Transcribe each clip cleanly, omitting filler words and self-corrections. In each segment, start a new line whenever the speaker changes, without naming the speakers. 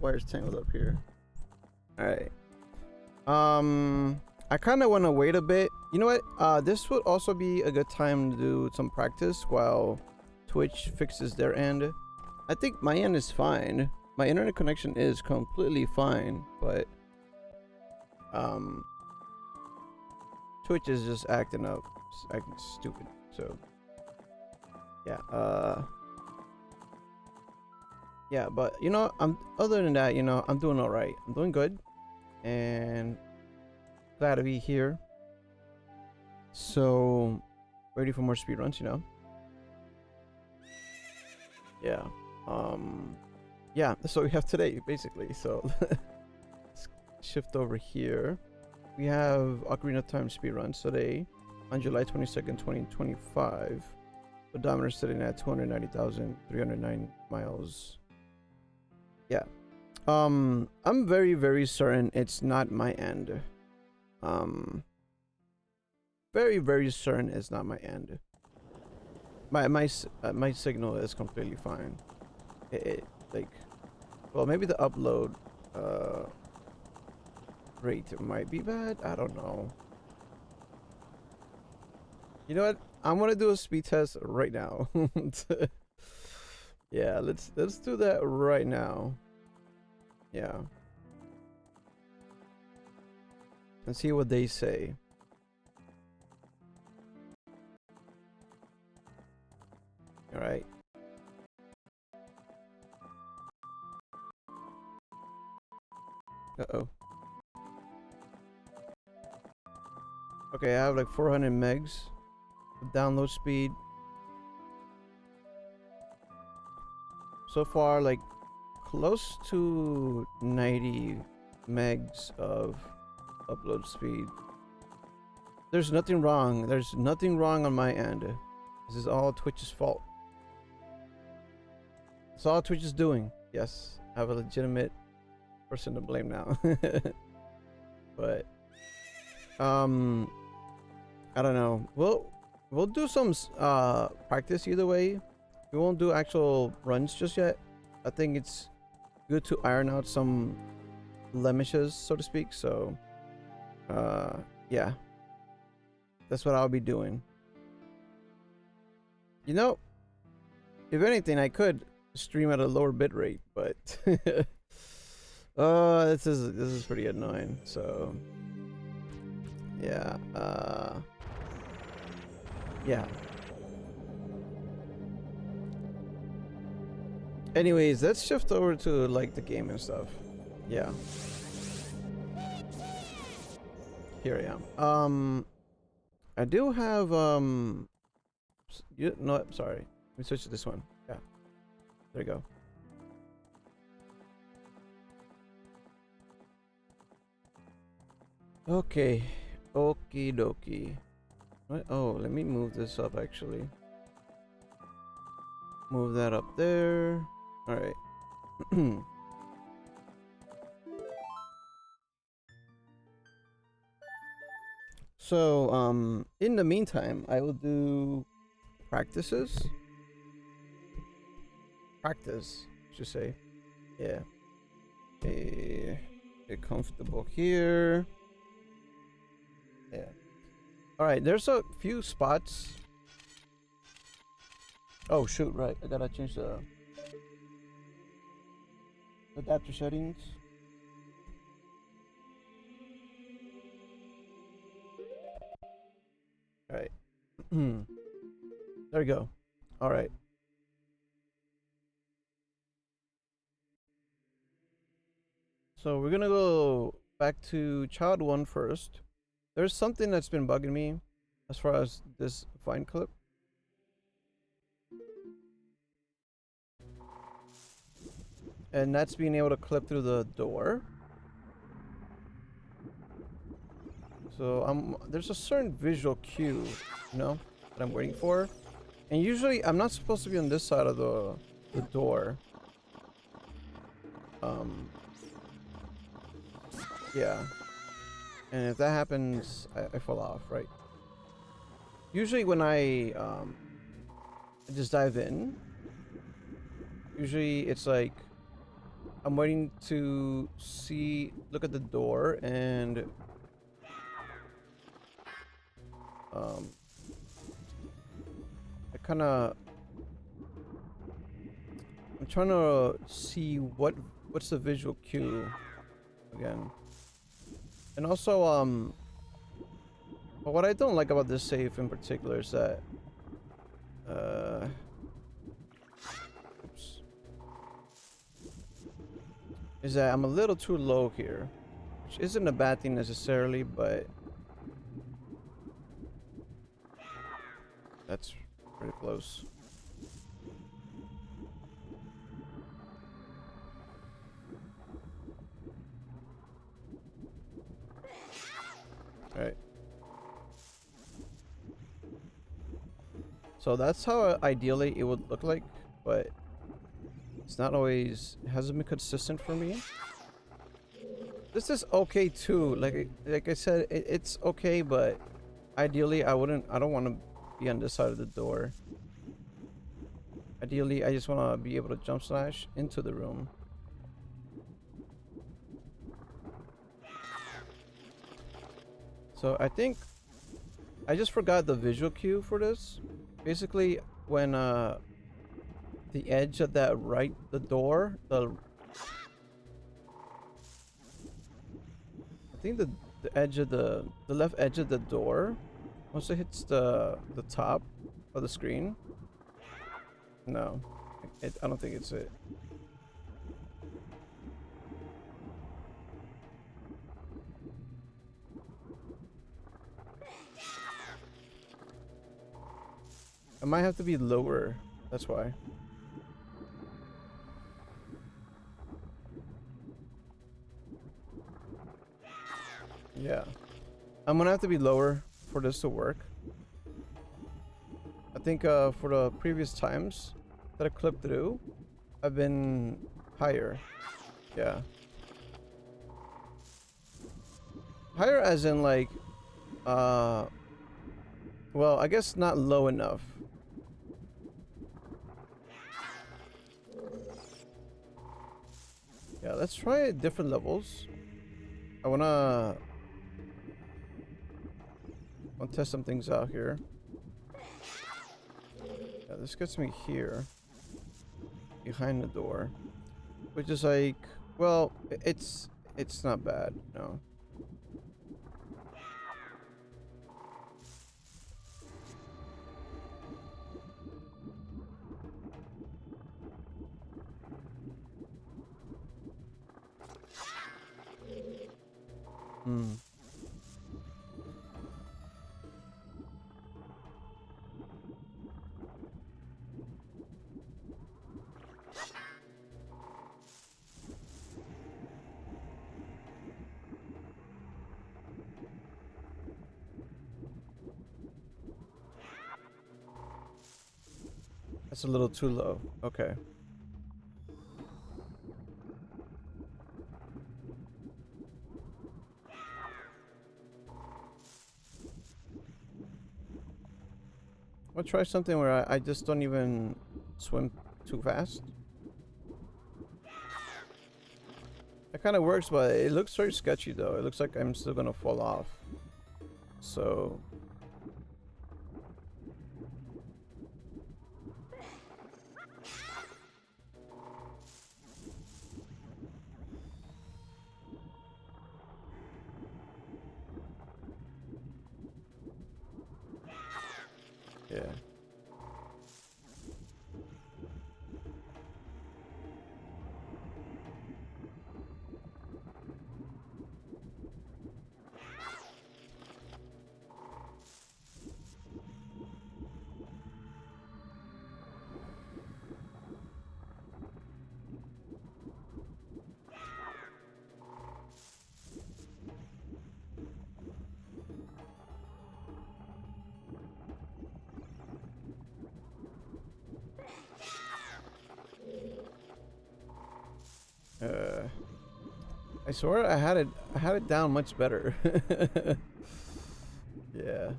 wires tangled up here. All right. I kind of want to wait a bit. You know what? This would also be a good time to do some practice while Twitch fixes their end. I think my end is fine. My internet connection is completely fine, but Twitch is just acting up, acting stupid. So yeah, yeah, but you know, other than that, you know, I'm doing all right. I'm doing good, and glad to be here. So ready for more speedruns, you know. Yeah. Yeah, that's what we have today, basically. So let's shift over here. We have Ocarina of Time speedruns today on July 22nd, 2025. Odometer sitting at 290,309 miles. Yeah. I'm very, very certain it's not my end. Very, very certain it's not my end. My signal is completely fine. Like, well, maybe the upload rate might be bad. I don't know. You know what? I'm gonna do a speed test right now. Yeah, let's do that right now. Yeah. And see what they say. All right. Uh-oh. Okay, I have like 400 megs of download speed. So far, like close to 90 megs of upload speed. There's nothing wrong. There's nothing wrong on my end. This is all Twitch's fault. It's all Twitch is doing. Yes, I have a legitimate person to blame now. But I don't know. We'll do some practice either way. We won't do actual runs just yet. I think it's good to iron out some blemishes, so to speak. So yeah, that's what I'll be doing. You know, if anything, I could stream at a lower bit rate, but this is pretty annoying. So yeah, yeah. Anyways, let's shift over to like the game and stuff. Yeah. Here I am. I do have no, sorry. Let me switch to this one. Yeah. There you go. Okay. Okie dokie. What? Oh, let me move this up actually. Move that up there. All right. So, in the meantime, I will do practices. Practice, I should say. Yeah. Get comfortable here. Yeah. All right. There's a few spots. Oh shoot! Right. I gotta change the adapter settings. All right. There we go. All right. So we're gonna go back to child 1 first. There's something that's been bugging me as far as this Vine clip. And that's being able to clip through the door. So there's a certain visual cue, you know, that I'm waiting for. And usually I'm not supposed to be on this side of the door. Yeah. And if that happens, I fall off, right? Usually when I just dive in, usually it's like I'm waiting to look at the door, and I kind of, I'm trying to see what's the visual cue again. And also, but what I don't like about this safe in particular is that, oops, is that I'm a little too low here, which isn't a bad thing necessarily, but that's pretty close. All right. So that's how ideally it would look like, but it's not always, it hasn't been consistent for me. This is okay too. Like I said, it's okay, but ideally I don't want to be on this side of the door. Ideally, I just want to be able to jump slash into the room. So I think I just forgot the visual cue for this. Basically, when the edge of that the door, I think the edge of the left edge of the door, once it hits the top of the screen. No, I don't think it's it. I might have to be lower. That's why. Yeah. I'm gonna have to be lower for this to work. I think for the previous times that I clipped through, I've been higher. Yeah. Higher as in like, well, I guess not low enough. Yeah, let's try different levels. I wanna test some things out here. Yeah, this gets me here, behind the door, which is like, well, it's not bad, no. Hmm. That's a little too low. Okay. I'll try something where I just don't even swim too fast. That kind of works, but it looks very sketchy though. It looks like I'm still gonna fall off. So yeah. I swear I had it down much better. Yeah.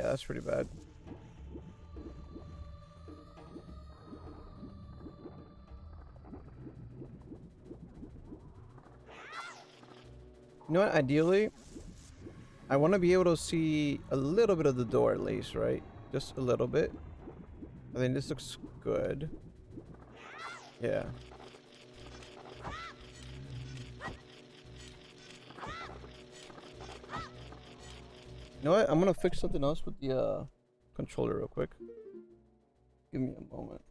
Yeah, that's pretty bad. You know what? Ideally, I want to be able to see a little bit of the door at least, right? Just a little bit. I think this looks good. Yeah. You know what? I'm gonna fix something else with the controller real quick. Give me a moment.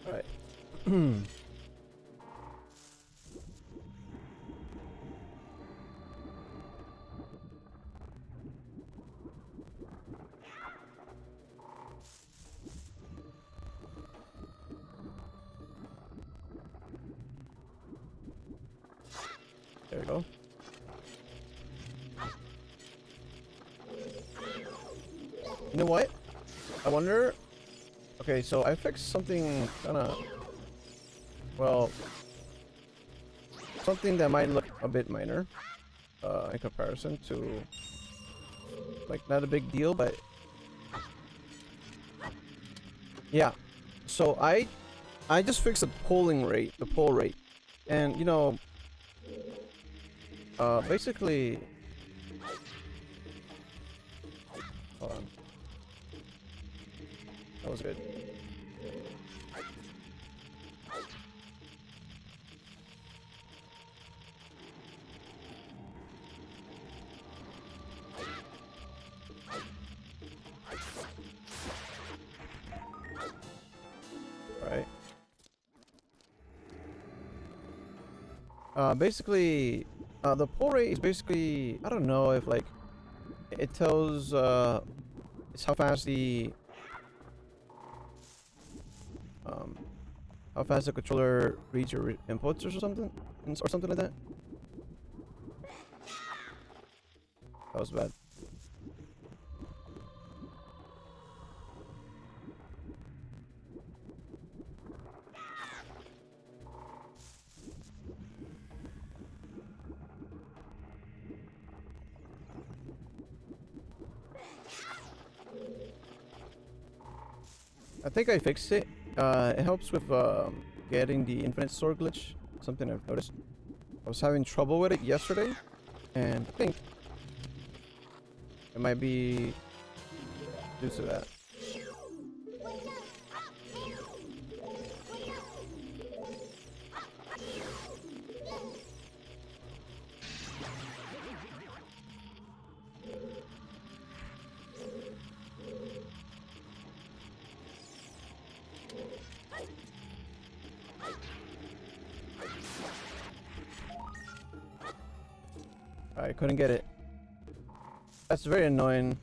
All right. There we go. You know what? I wonder. Okay, so I fixed something kind of. Well, something that might look a bit minor, in comparison to, like, not a big deal, but yeah. So I just fixed the polling rate, the poll rate, and you know, basically, hold on, that was good. Right. Basically, the poll rate is basically, I don't know if like it tells it's um how fast the controller reads your inputs or something, or something like that. That was bad. I think I fixed it. It helps with getting the infinite sword glitch. Something I've noticed. I was having trouble with it yesterday, and I think it might be due to that. I couldn't get it. That's very annoying.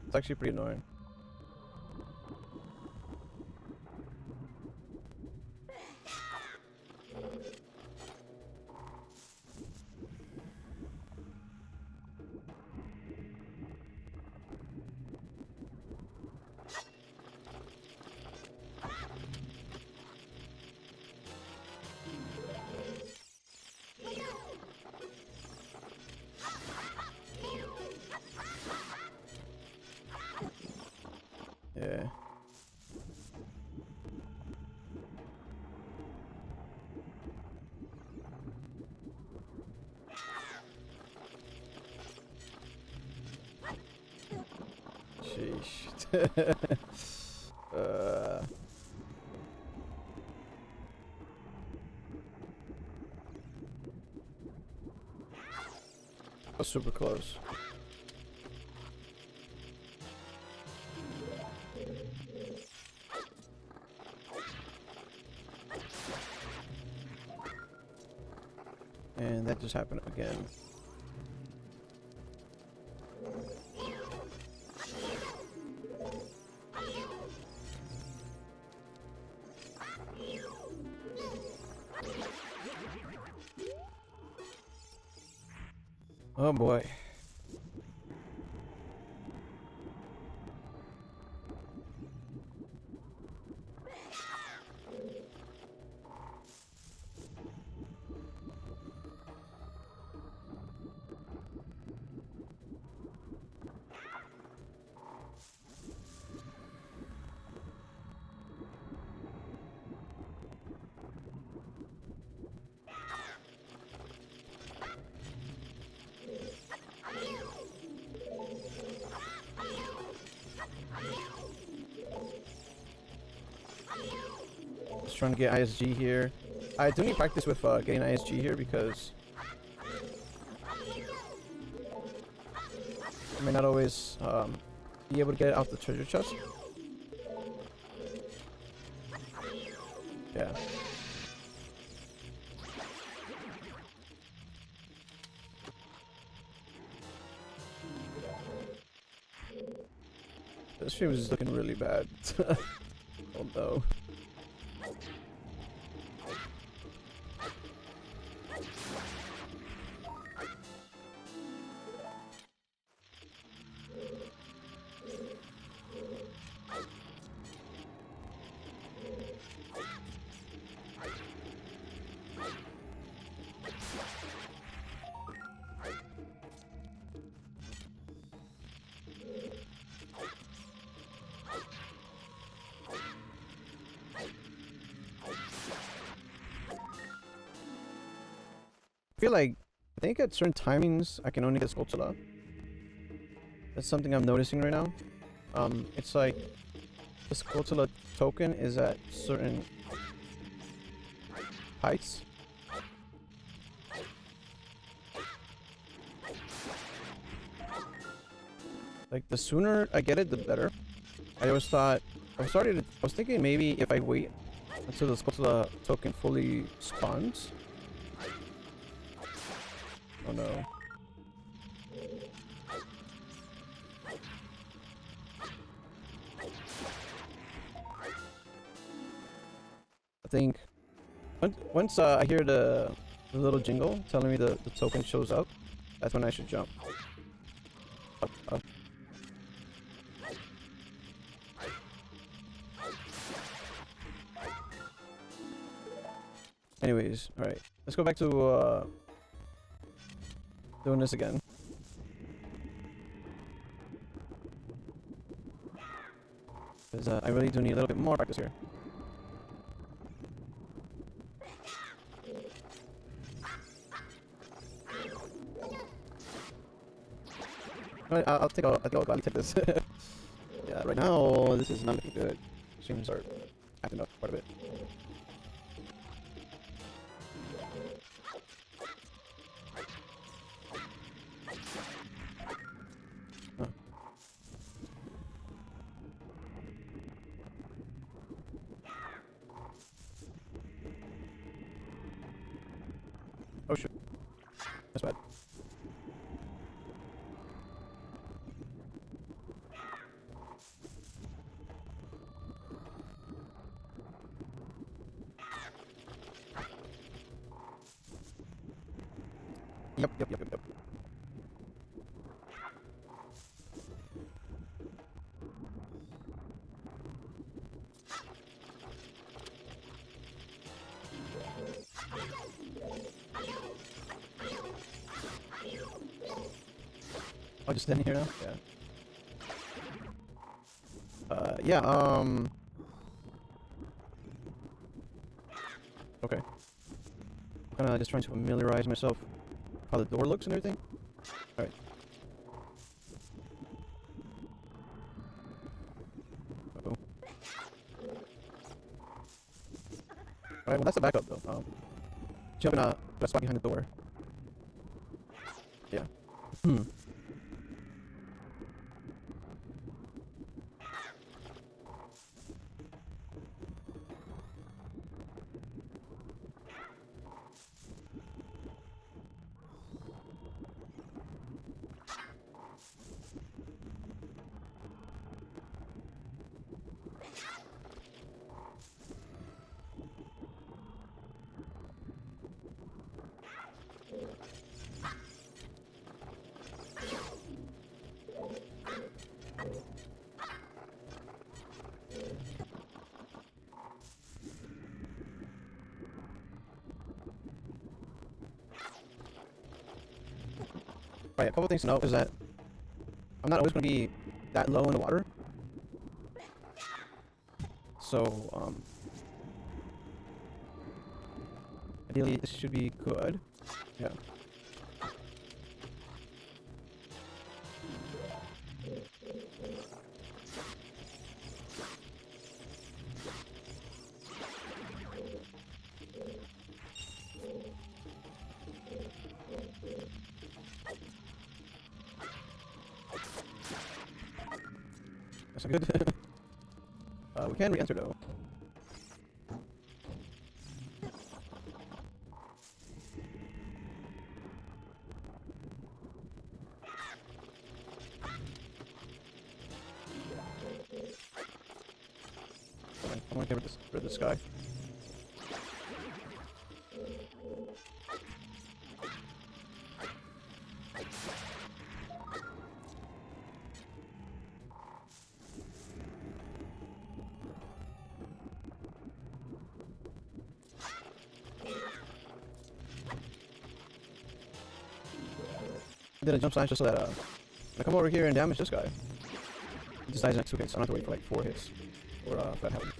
It's actually pretty annoying. Yeah. Sheesh. That was super close. And that just happened again. Oh boy. Just trying to get ISG here. I do need practice with getting ISG here because I may not always be able to get it off the treasure chest. Yeah. This stream is looking really bad. Oh no. I feel like, I think at certain timings I can only get Skulltula. That's something I'm noticing right now. It's like the Skulltula token is at certain heights. Like the sooner I get it, the better. I always thought, I was thinking maybe if I wait until the Skulltula token fully spawns. Oh no. I think once I hear the little jingle telling me the token shows up, that's when I should jump. Up, up. Anyways, alright. Let's go back to doing this again. Because I really do need a little bit more practice here. I think I'll gladly take this. Yeah, right now this is not looking good. Streams are acting up quite a bit. Huh. Oh shit. That's bad. Yep. Oh, just standing here now? Yeah. Okay. Kinda just trying to familiarize myself how the door looks and everything. Alright. Uh-oh. Alright, well that's the backup though. Jumping a spot behind the door. Yeah. Right, a couple things to note is that I'm not always going to be that low in the water. So, ideally this should be good. Yeah. That's a good. We can re-enter though. I'm gonna get rid of this guy. I did a jump slice just so that I come over here and damage this guy. He just dies in 2 hits. I don't have to wait for like 4 hits for that happen.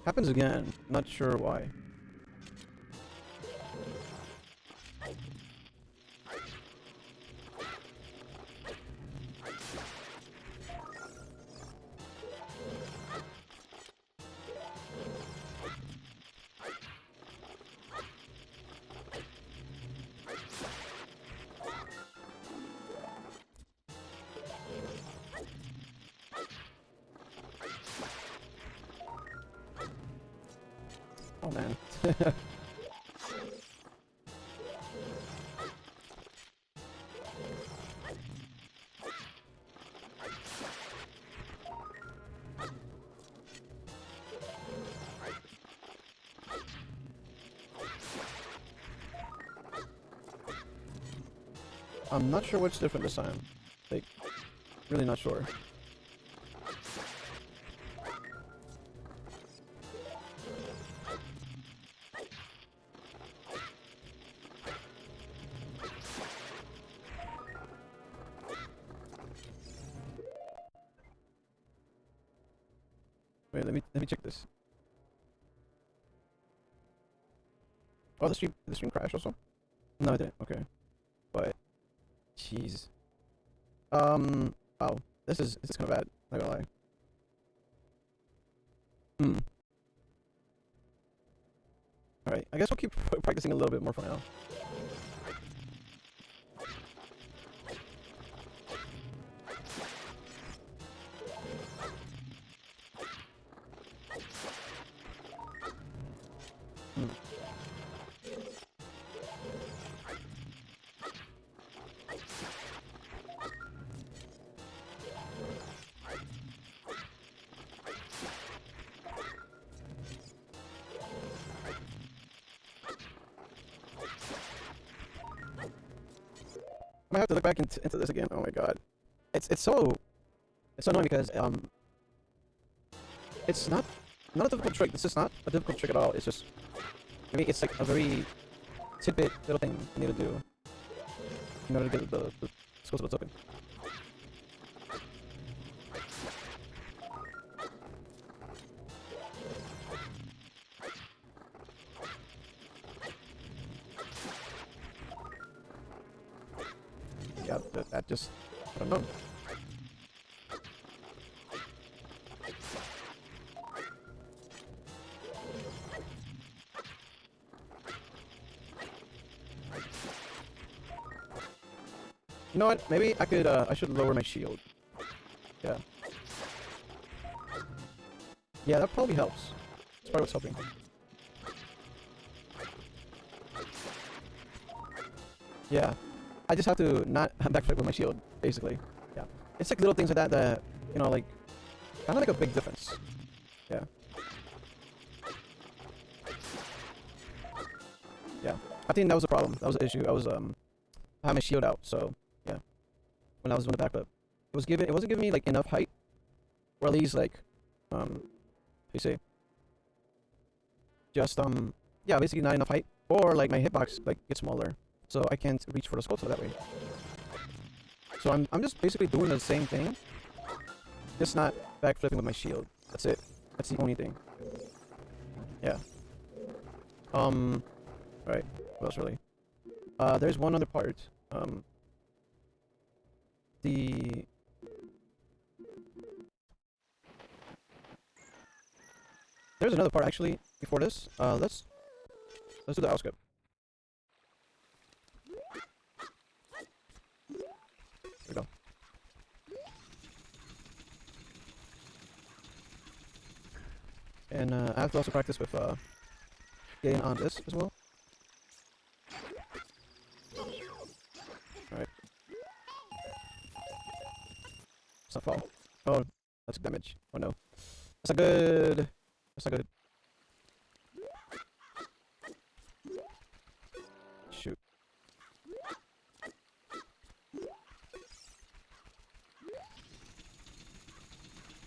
Happens again. Not sure why. Oh man. I'm not sure what's different this time. Like, really not sure. Wait, let me check this. Oh, the stream crashed also? No, it didn't. Okay, but jeez. Wow, this is kind of bad. Not gonna lie. Hmm. All right, I guess we'll keep practicing a little bit more for now. Hmm. I might have to look back into this again. Oh my god, it's so annoying because it's not a difficult trick. This is not a difficult trick at all. It's just, I mean, it's like a very tidbit little thing you need to do in order to get the skills of the token. Yeah, that just, I don't know. You know what? Maybe I could, I should lower my shield. Yeah. Yeah, that probably helps. That's probably what's helping. Yeah. I just have to not backflip with my shield, basically. Yeah. It's like little things like that that, you know, like, kind of make a big difference. Yeah. Yeah. I think that was a problem. That was the issue. I had my shield out, so, yeah. When I was doing the backflip. It wasn't giving me, like, enough height. Or at least, like, how you say? Just, yeah, basically not enough height. Or, like, my hitbox, like, gets smaller. So I can't reach for the sculpture that way. So I'm just basically doing the same thing. Just not backflipping with my shield. That's it. That's the only thing. Yeah. Right. What else really? There's one other part. The There's another part actually before this. Let's do the outskip. There we go. And I have to also practice with getting on this as well. Alright. It's not fall. Oh, that's damage. Oh no. That's not good. That's not good. Shoot.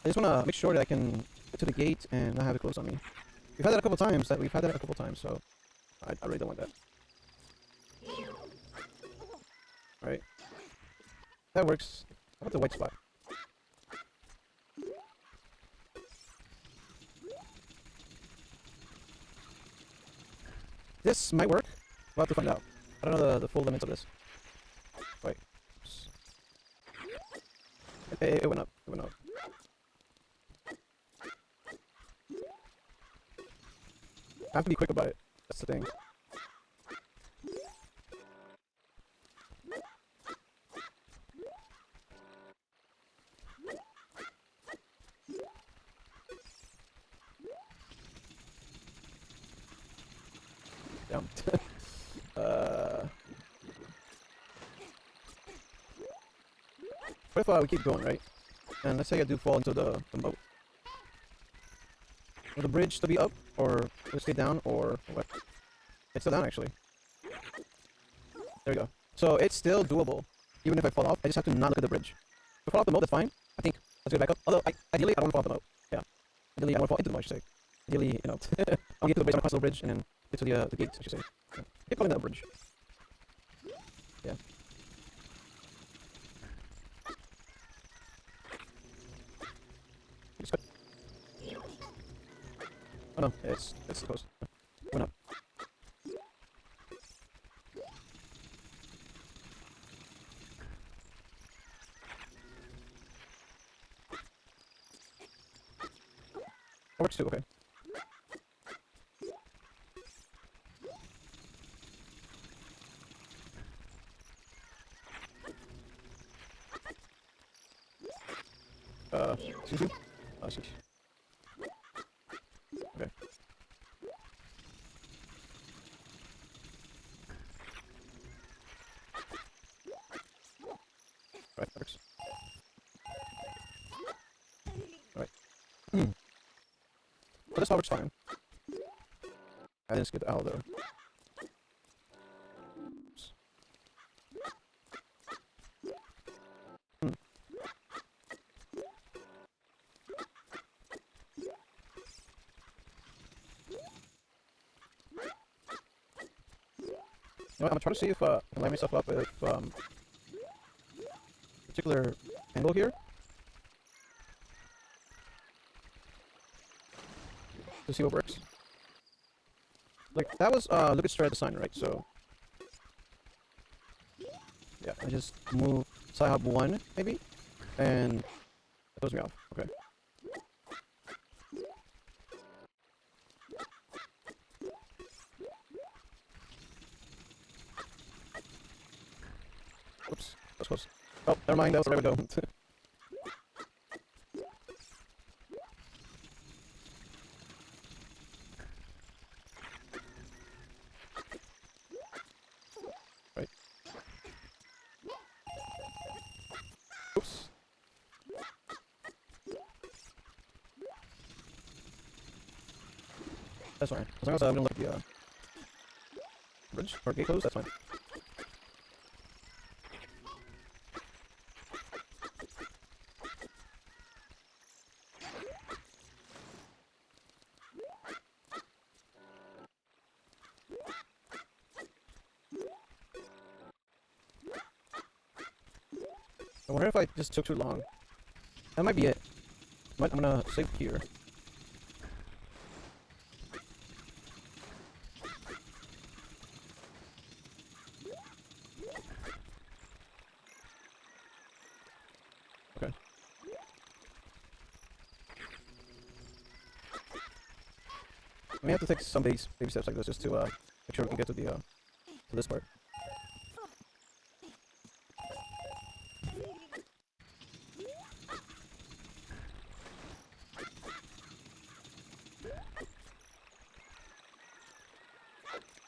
I just want to make sure that I can get to the gate and not have it close on me. We've had that a couple times. So I really don't want that. Alright. That works. How about the white spot? This might work. We'll have to find out. I don't know the full limits of this. Wait. Oops. It went up. It went up. I have to be quick about it. That's the thing. Damn. What if we keep going, right? And let's say I do fall into the moat. Will the bridge still be up? Or will it stay down? Or what? It's still down, actually. There we go. So it's still doable. Even if I fall off, I just have to not look at the bridge. If I fall off the moat, that's fine. I think let's get back up. Although, ideally, I don't want to fall off the moat. Yeah. Ideally, I want to fall into the moat, I should say. Ideally, you know, I'll get to the base of my castle bridge and then get to the gate, I should say. Yeah. Keep calling that a bridge. Yeah. It's good. Oh no, it's close. Went up. That works too, okay. Excuse me? Oh, shit. Okay. Right, that works. Alright. But this all works fine. I didn't skip the owl though. Oops. You know what, I'm gonna try to see if I can line myself up with particular angle here to see what works. Like that was Lucas Strad design, right? So yeah, I just move side hop one maybe, and that throws me off. Okay. Oops, that's close. Oh, never mind. That was the right way to go. Right. That's fine. As long as we don't let the bridge or gate close, that's fine. I wonder if I just took too long. That might be it. I'm gonna save here. Okay. I may have to take some baby steps like this just to make sure we can get to the to this part.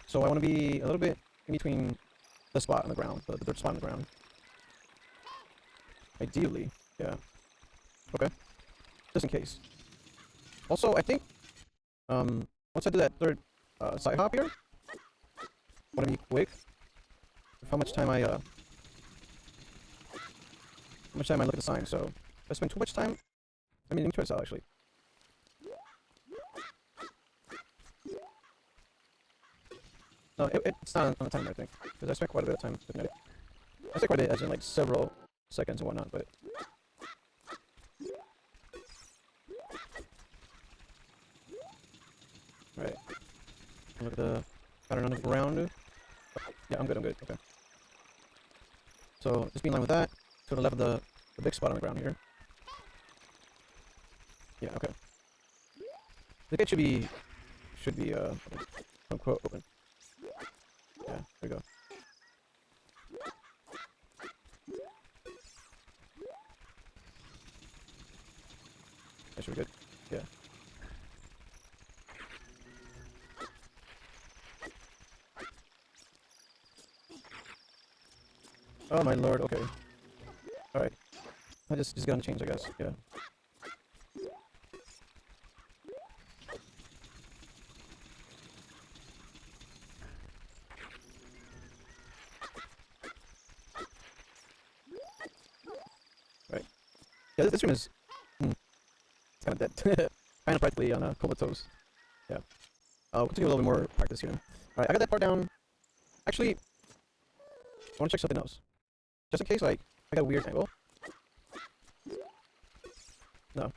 So I want to be a little bit in between the spot on the ground, the third spot on the ground. Ideally, yeah. Okay. Just in case. Also, I think once I do that third side hop here, I want to be quick. How much time I look at the sign. So if I spend too much time, I mean, let me try this out actually. No, it's not on the timer, I think, because I spent quite a bit of time looking at it. I spent quite a bit, as in like several seconds and whatnot, but. Alright. Look at the pattern on the ground. Yeah, I'm good, okay. So, just be in line with that. To the left of the big spot on the ground here. Yeah, okay. The gate should be, unquote, open. Yeah, there we go. That should be good. Yeah. Oh my lord, okay. Alright. I just got to change, I guess. Yeah. Right. Yeah, this room is it's kind of dead. Kind of practically on a comatose. Yeah. I'll continue a little bit more practice here. Alright, I got that part down. Actually, I want to check something else. Just in case, like, I got a weird angle. No.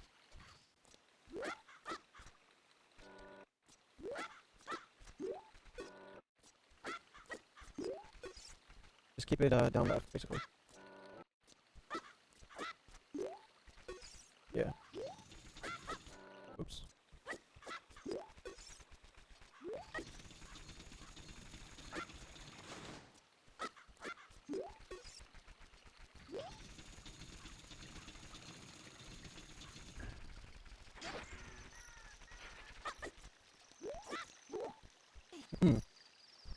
Just keep it down left, basically. Yeah. Oops.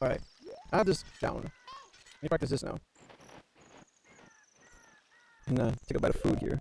Alright. I have this down. Let me practice this now. And take a bite of food here.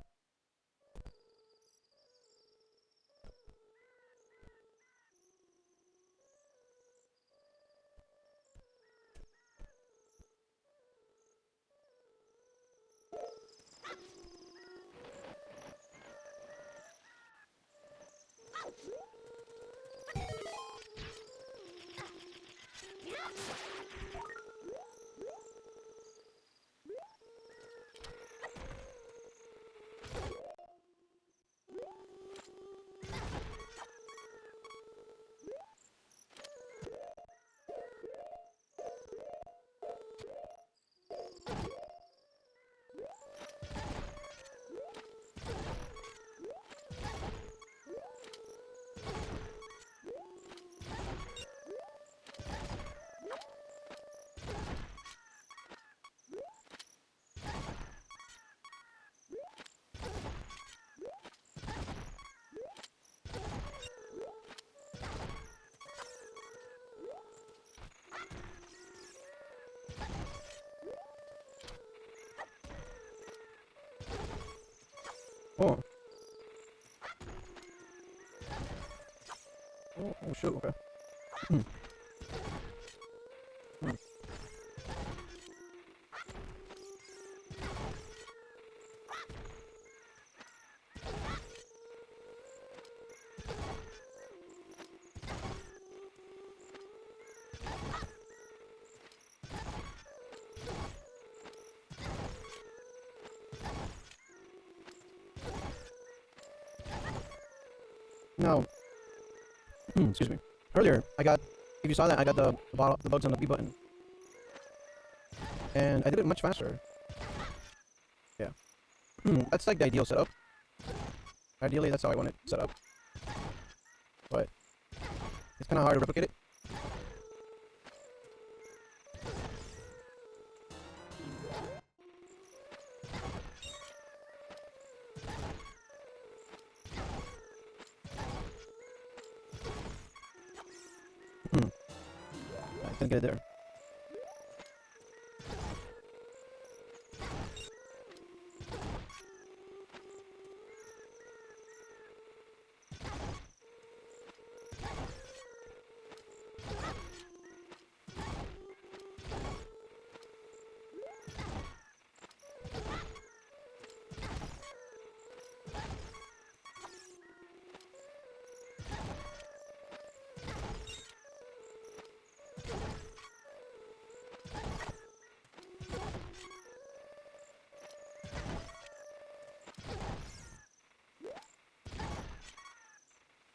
Oh shoot, okay. Hmm. Hmm. No. Excuse me. Earlier, I got, if you saw that, I got the bugs on the B button. And I did it much faster. Yeah. That's like the ideal setup. Ideally, that's how I want it set up. But it's kind of hard to replicate it. I couldn't get it there.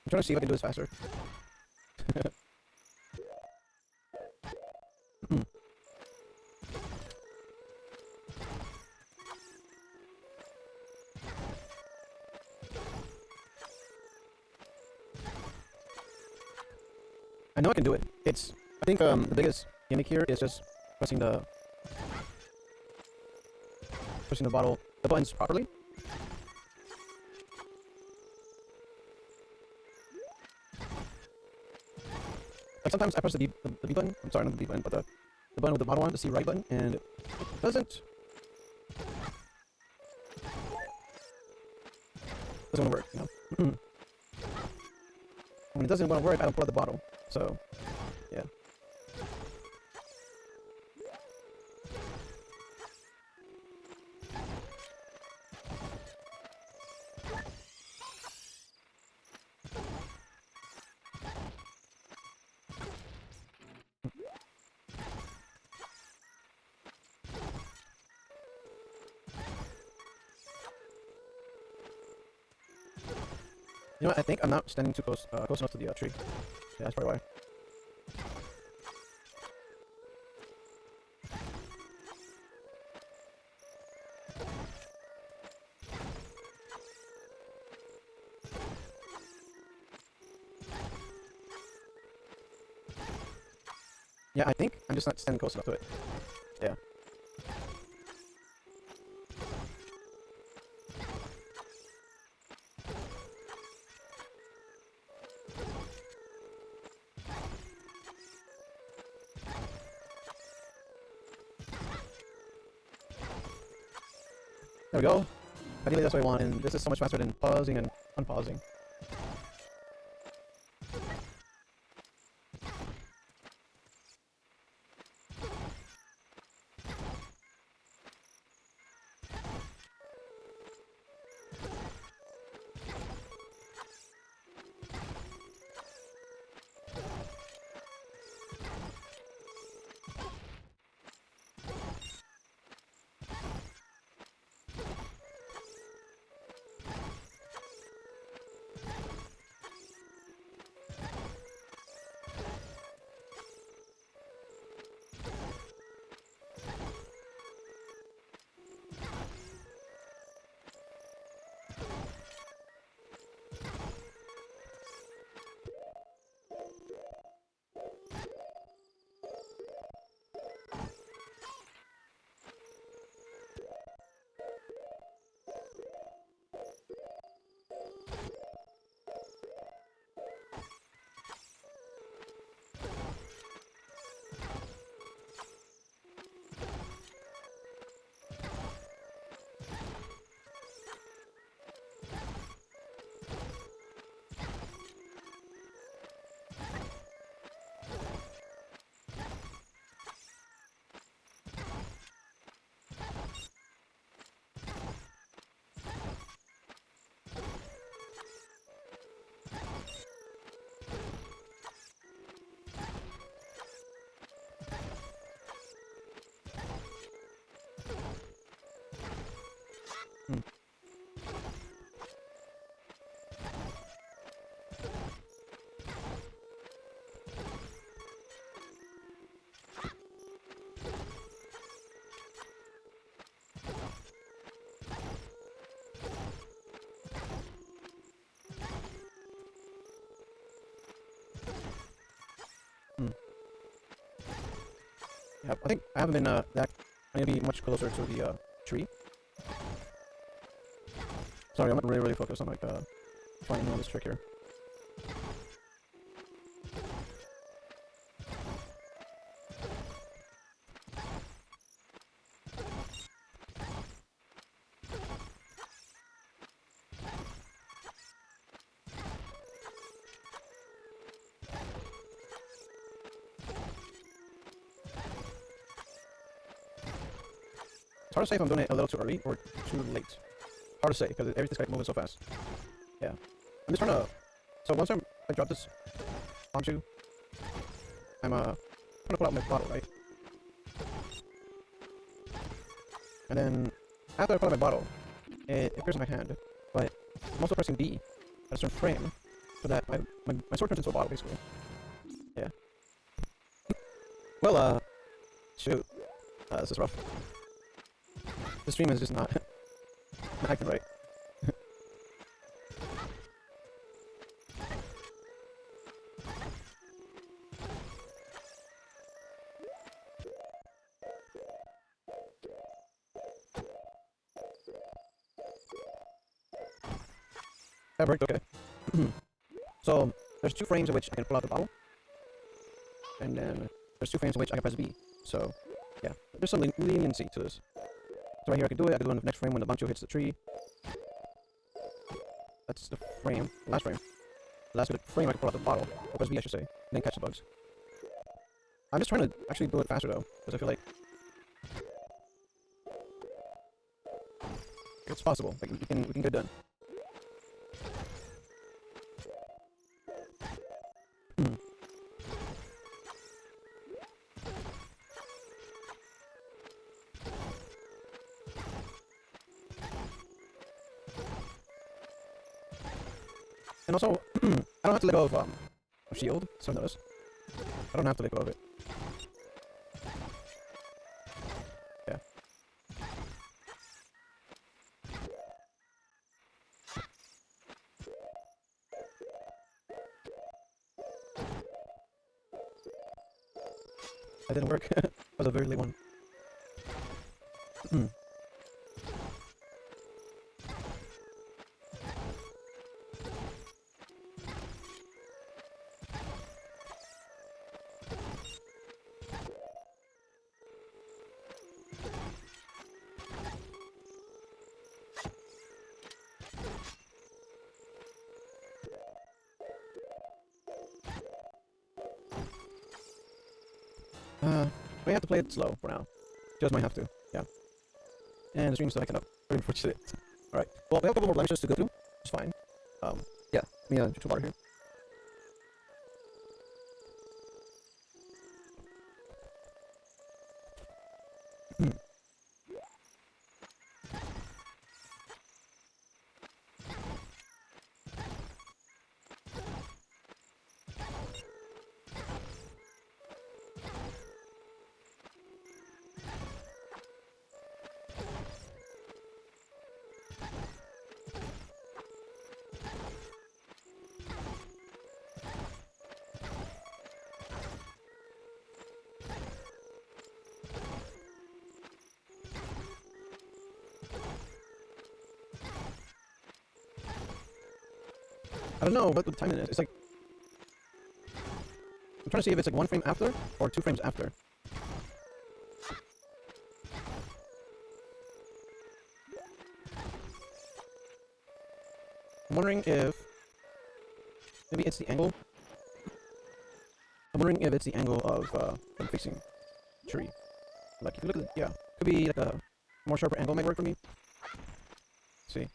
I'm trying to see if I can do this faster. I know I can do it. I think the biggest gimmick here is just pressing the the buttons properly. Like sometimes I press the B button. I'm sorry, not the B button, but the button with the model on, the C right button, and it doesn't want to work. You know, when it doesn't want to work, I don't pull out the bottle. So, yeah. You know what? I think I'm not standing too close enough to the tree. Yeah, that's probably why. Yeah, I think I'm just not standing close enough to it. Yeah. There we go. Ideally, that's what I want, and this is so much faster than pausing and unpausing. Yeah, I think I haven't been that. I need to be much closer to the tree. Sorry, I'm not really focused on like trying to know this trick here. It's hard to say if I'm doing it a little too early or too late. Hard to say because everything's like moving so fast. Yeah, I'm just trying to. So once I drop this onto, I'm trying to pull out my bottle, right? And then after I pull out my bottle, it appears in my hand, but I'm also pressing B at a certain frame so that my sword turns into a bottle, basically. Yeah. Well, shoot, this is rough. The stream is just not acting right. That worked, okay. So, there's 2 frames in which I can pull out the bottle. And then, there's 2 frames in which I can press B. So, yeah, there's some leniency to this. So right here I can do it in the next frame when the buncho hits the tree. That's the frame, the last frame. The last frame I can pull out the bottle, or press B I should say, and then catch the bugs. I'm just trying to actually do it faster though, because I feel like it's possible. Like we can get it done. And also, I don't have to let go of shield, so notice. I don't have to let go of it. Yeah. That didn't work. That was a very late one. We have to play it slow for now. Just might have to, yeah. And the stream's like kind of very unfortunate. Alright, well, we have a couple more blemishes to go through. It's fine. Yeah, let me drink some water here. I don't know what the timing is. It's like I'm trying to see if it's like 1 frame after or 2 frames after. I'm wondering if maybe it's the angle. I'm wondering if it's the angle of from facing tree. Like if you look at yeah, could be like a more sharper angle might work for me. Let's see.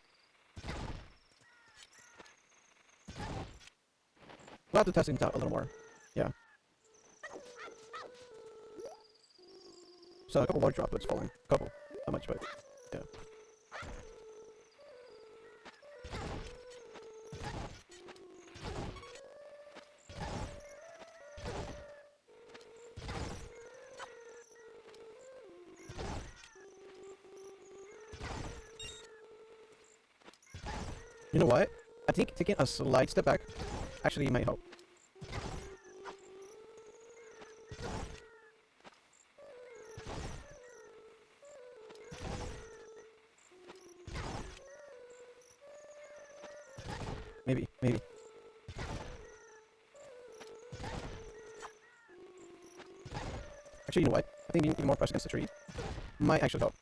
We'll have to test things out a little more. Yeah. So a couple large droplets falling. A couple. Not much, but yeah. You know what? I think taking a slight step back actually might help. Maybe. Actually, you know what? I think being even more pressed against the tree might actually help.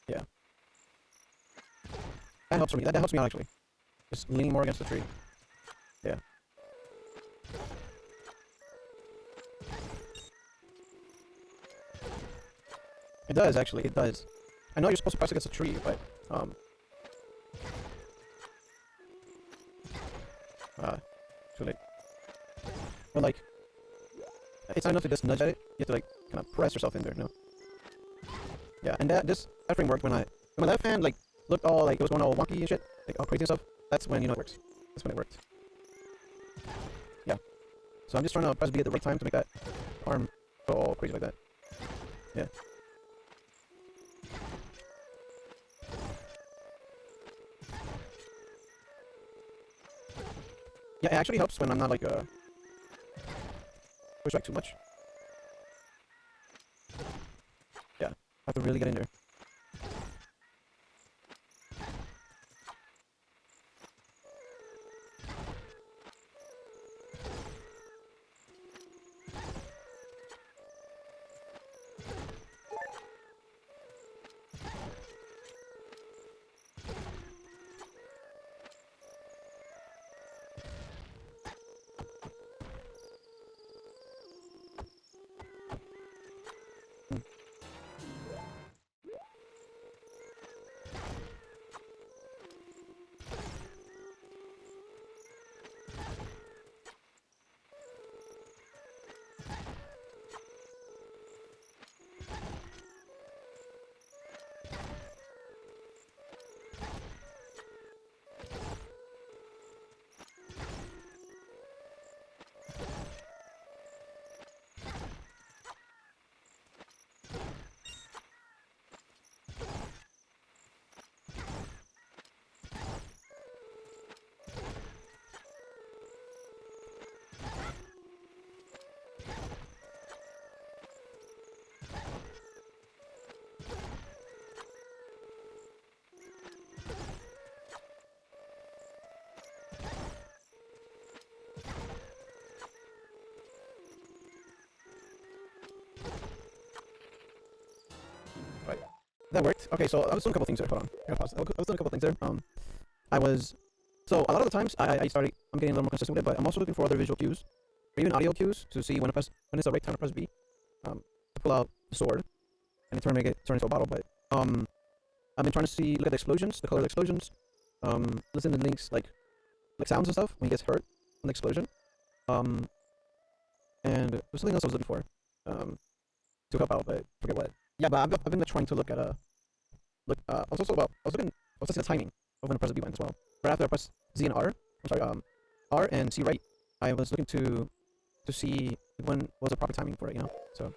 Yeah. That helps for me. That helps me out, actually. Just leaning more against the tree. Yeah. It does, actually. It does. I know you're supposed to press against the tree, but, too late. But, like, it's not enough to just nudge at it. You have to, like, kind of press yourself in there, no? Yeah, and that frame worked when my left hand, like, looked all, like, it was going all wonky and shit, like, all crazy and stuff. That's when, you know, it works. That's when it worked. Yeah. So I'm just trying to press B at the right time to make that arm go all crazy like that. Yeah. Yeah, it actually helps when I'm not, like, push back too much. Yeah, I have to really get in there. Right. That worked. Okay, so I was doing a couple things there. Hold on. I gotta pause. I was doing a couple things there. I was... So, a lot of the times, I'm getting a little more consistent with it, but I'm also looking for other visual cues, or even audio cues, to see when it's the right time to press B, to pull out the sword, and turn into a bottle, but, I've been trying to look at the explosions, the color of the explosions, listen to Link's, like sounds and stuff, when he gets hurt on the explosion, and there's something else I was looking for, to help out, but I forget what. Yeah, but I've been trying to look at, I was testing the timing of when I press the B button as well. Right after I press Z and R, I'm sorry, R and C right, I was looking to see when was the proper timing for it, you know, so.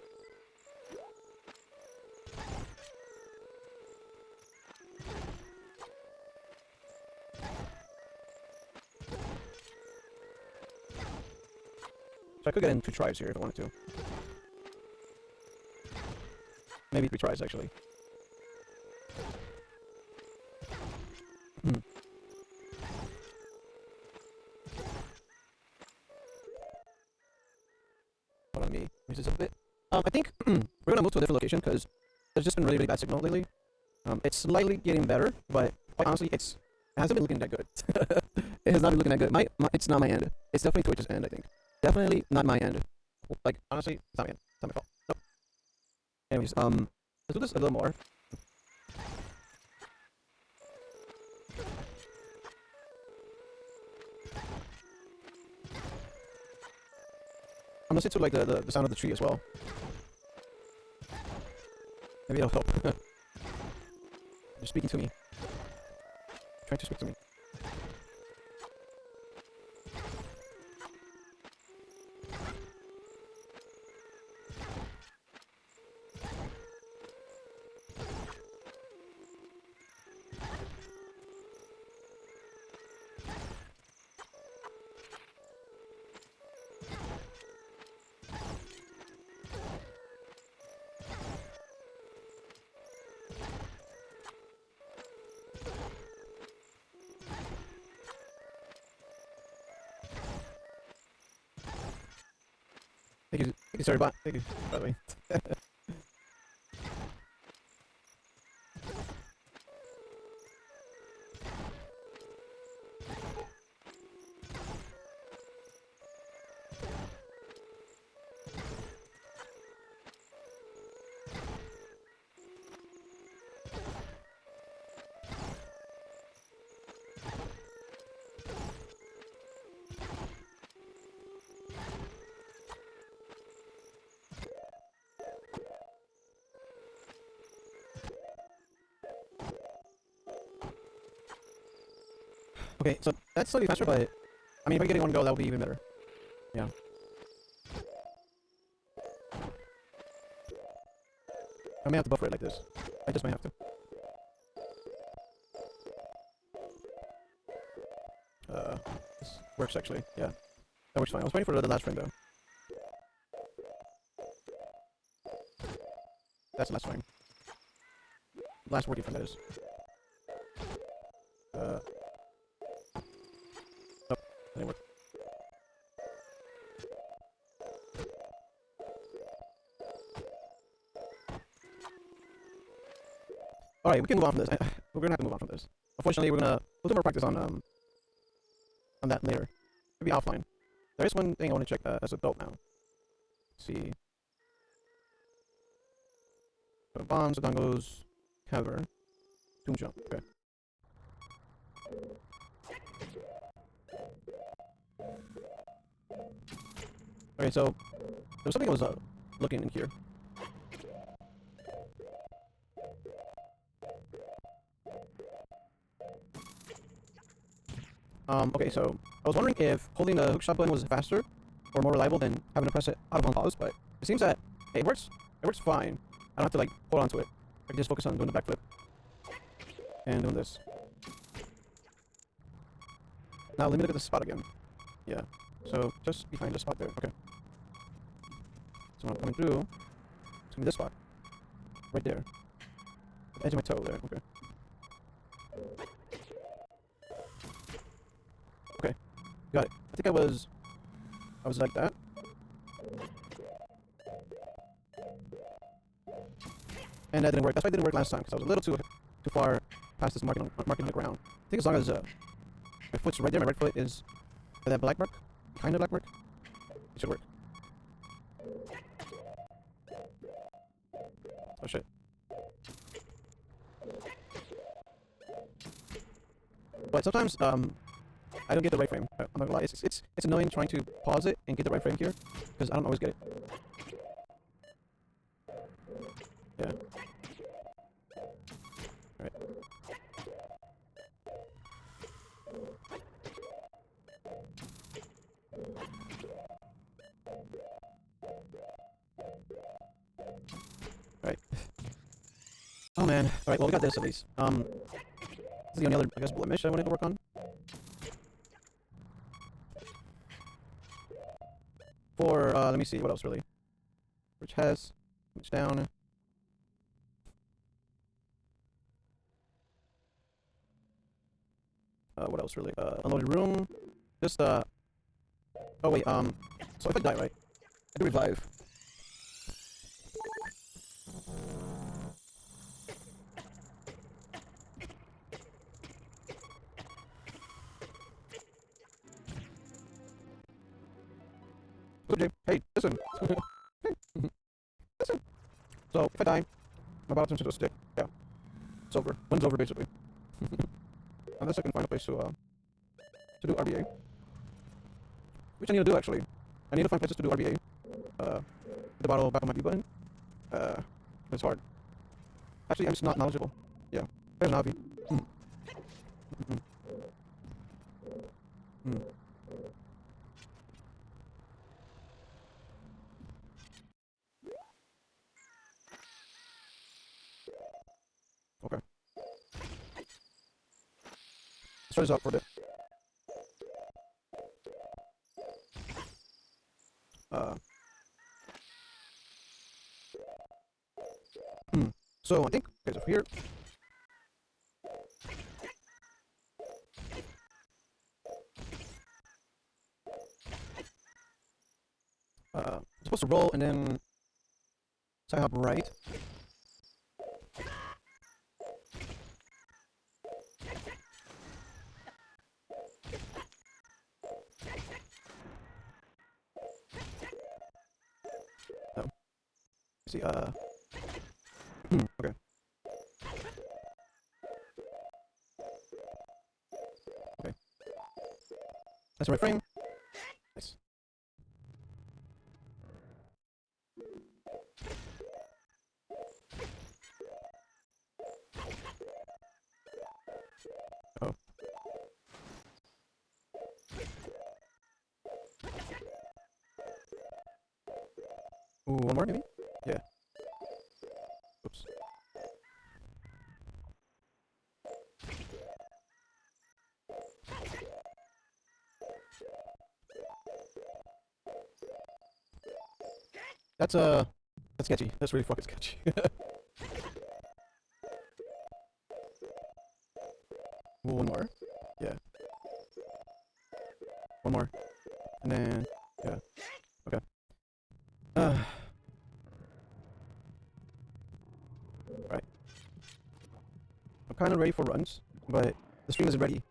So I could get in 2 tries here if I wanted to. Maybe 3 tries, actually. Hold on, let me use this a bit. I think we're gonna move to a different location because there's just been really bad signal lately. It's slightly getting better, but quite honestly, it hasn't been looking that good. It has not been looking that good. It's not my end. It's definitely Twitch's end, I think. Definitely not my end. Like, honestly, it's not my end. It's not my fault. Nope. Anyways, let's do this a little more. I'm listening to, like, the sound of the tree as well. Maybe it'll help. You're speaking to me. Trying to speak to me. Thank you, sorry, bot. Thank you, by the way. Okay, so that's slightly faster, but I mean, if I get it in one go, that would be even better. Yeah. I may have to buffer it like this. I just might have to. This works actually. Yeah, that works fine. I was waiting for the last frame though. That's the last frame. Last working frame, that is. Nope, that didn't work. Alright, we can move on from this. We're gonna have to move on from this. Unfortunately, we'll do more practice on that later. Maybe offline. There is one thing I want to check as an adult now. Let's see. So bombs, dongos, cavern, tomb jump. Okay. Okay, so there's something I was looking in here. Okay, so I was wondering if holding the hookshot button was faster or more reliable than having to press it out of one pause, but it seems that it works. It works fine. I don't have to like hold on to it. I can just focus on doing the backflip and doing this. Now let me look at the spot again. Yeah. So just behind the spot there. Okay. So when I'm coming through, it's gonna be this spot. Right there. The edge of my toe there. Okay. Okay. Got it. I think I was like that. And that didn't work. That's why it didn't work last time, because I was a little too far past this marking on the ground. I think as long as my foot's right there, my right foot is that black mark, kind of black mark, it should work. Oh shit. But sometimes I don't get the right frame. I'm not gonna lie. It's annoying trying to pause it and get the right frame here, because I don't always get it. Yeah. Alright. Alright. Oh man. Alright, well we got this at least. This is the only other, I guess, blemish I wanted to work on. For, let me see, what else really? Which has, which down. What else really? Unloaded room. Just, oh wait, so if I die, right? I do revive. Okay, hey, listen. Listen. So, if I die, my bottom turns into a stick. Yeah. It's over. Win's over, basically. Unless I can find a place to do RBA. Which I need to do, actually. I need to find places to do RBA. The bottle back on my B button. It's hard. Actually, I'm just not knowledgeable. Yeah. There's Navi. Okay. Let's try this out for a bit. So I think okay, so here. supposed to roll and then side hop right. Oh. See, okay. Okay. That's the right frame. Nice. Oh. Ooh, one more maybe? Yeah. Oops. That's sketchy. That's really fucking sketchy. Ooh, one more. Yeah. One more. And then, yeah. Okay. Right. I'm kind of ready for runs, but the stream isn't ready.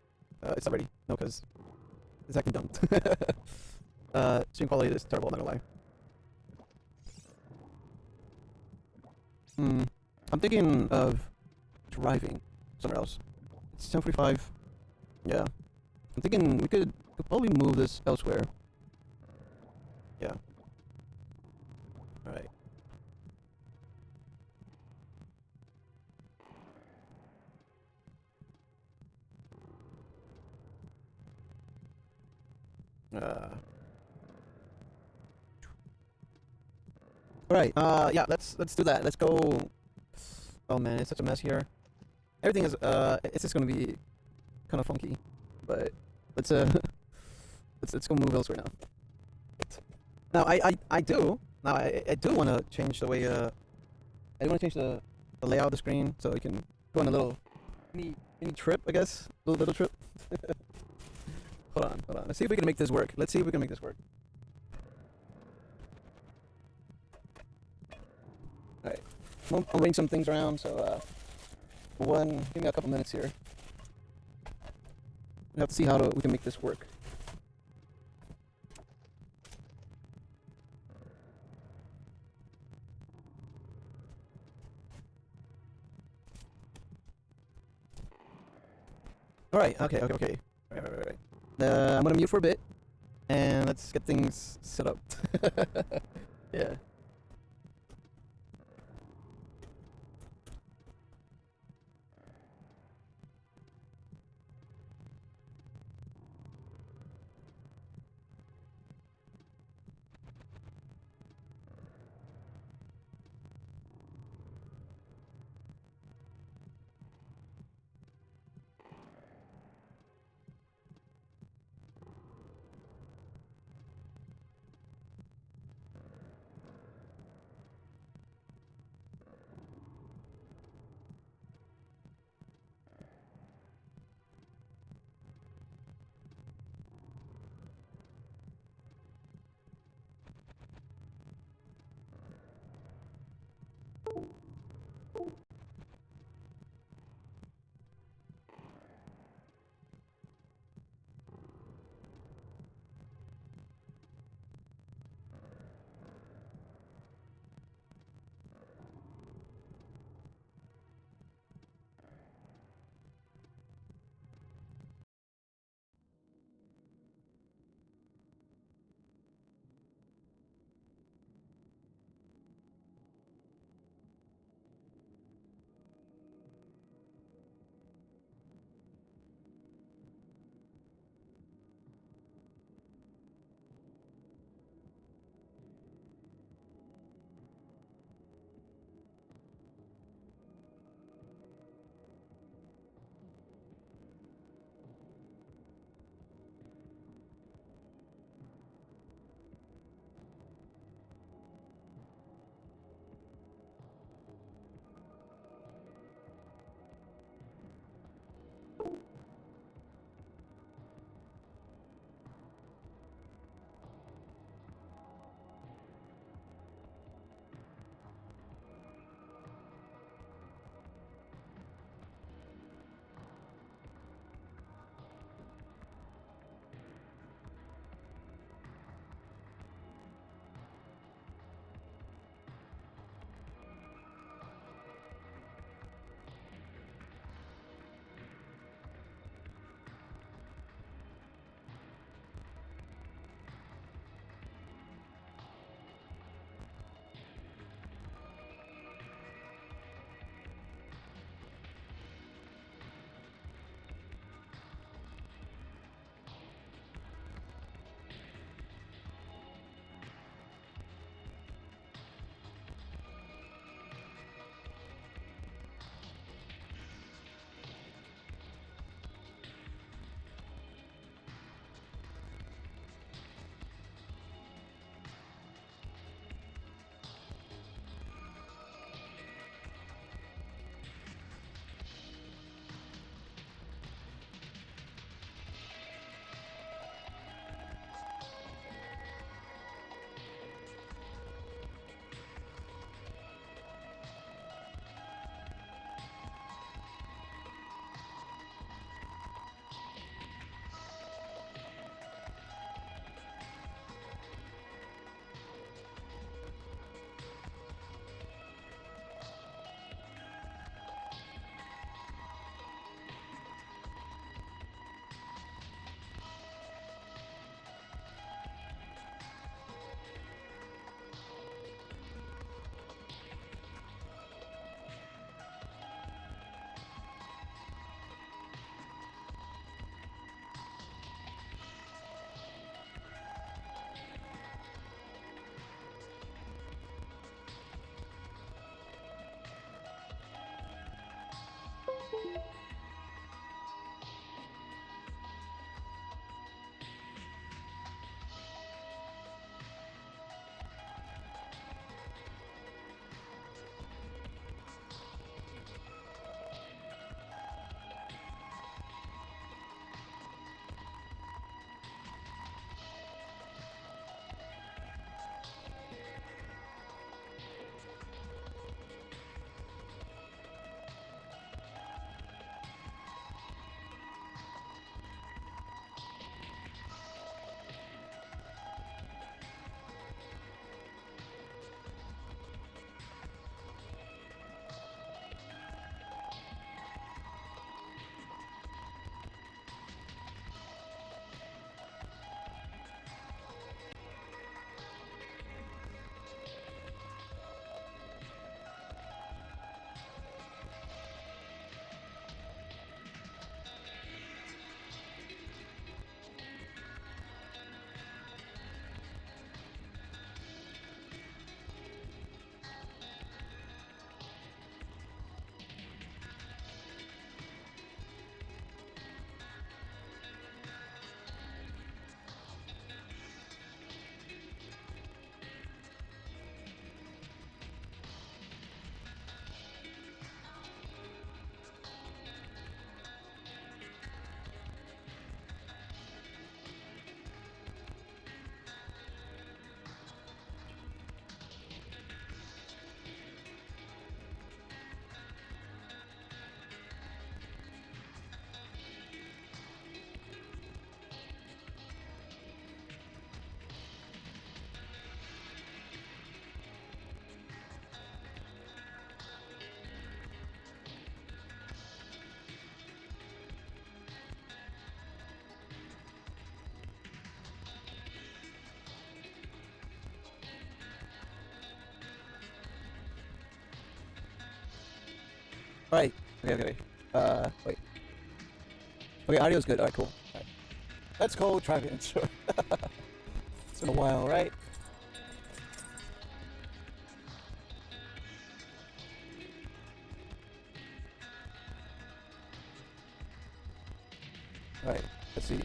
It's not ready. No, because it's acting dumb. Stream quality is terrible, I'm not gonna lie. I'm thinking of driving somewhere else. It's 10:45. Yeah. I'm thinking we could probably move this elsewhere. Yeah. Alright. Alright, yeah, let's do that. Let's go. Oh man, it's such a mess here. Everything is it's just gonna be kind of funky. But let's let's go move elsewhere now. Now I do want to change the way I do want to change the layout of the screen so we can go on a little mini trip, I guess. Little trip. Hold on. Let's see if we can make this work. Alright. I'll arrange some things around, so give me a couple minutes here. We have to see how we can make this work. Alright, okay. Right. I'm gonna mute for a bit, and let's get things set up. Yeah.
Okay. Wait. Okay, audio's good. Alright, cool. Alright. Let's go try the intro. It's been a while, right? Alright, let's see.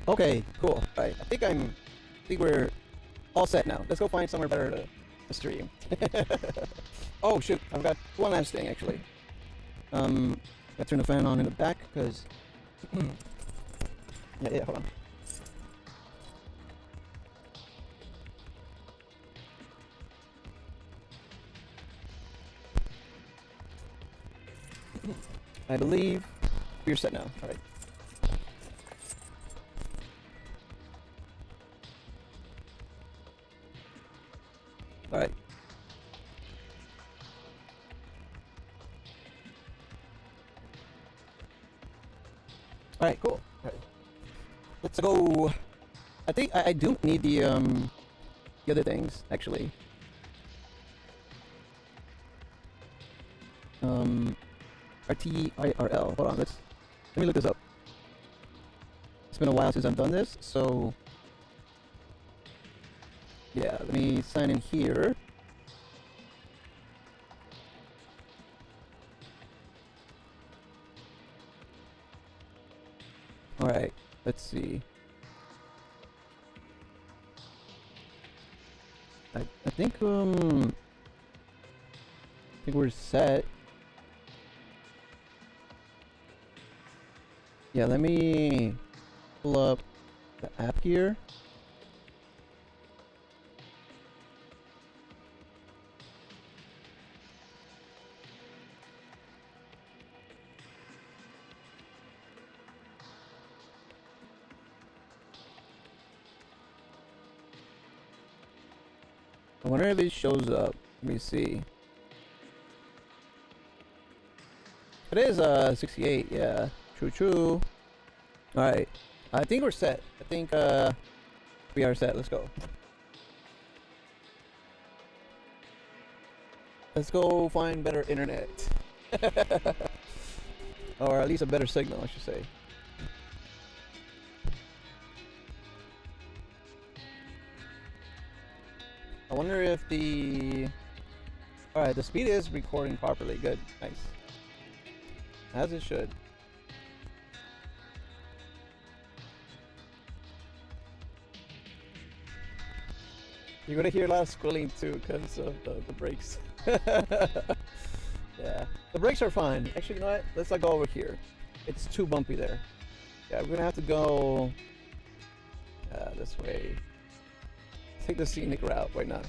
Okay, cool. Alright, I think we're all set now. Let's go find somewhere better to stream. Oh shoot, I've got one last thing actually. Gotta turn the fan on in the back because yeah, hold on. I believe we're set now. Alright. Alright. Alright, cool. Alright. Let's go. I think I do need the other things, actually. RTIRL. Hold on, let me look this up. It's been a while since I've done this, so yeah, let me sign in here. Alright, let's see. I think we're set. Yeah, let me pull up the app here. I wonder if it shows up. Let me see. It is 68, yeah. True. Alright. I think we're set. I think we are set. Let's go. Let's go find better internet. Or at least a better signal, I should say. I wonder if the... Alright, the speed is recording properly. Good. Nice. As it should. You're gonna hear a lot of squilling too because of the brakes. Yeah, the brakes are fine. Actually, you know what? Let's go over here. It's too bumpy there. Yeah, we're gonna have to go this way. Take the scenic route. Why not?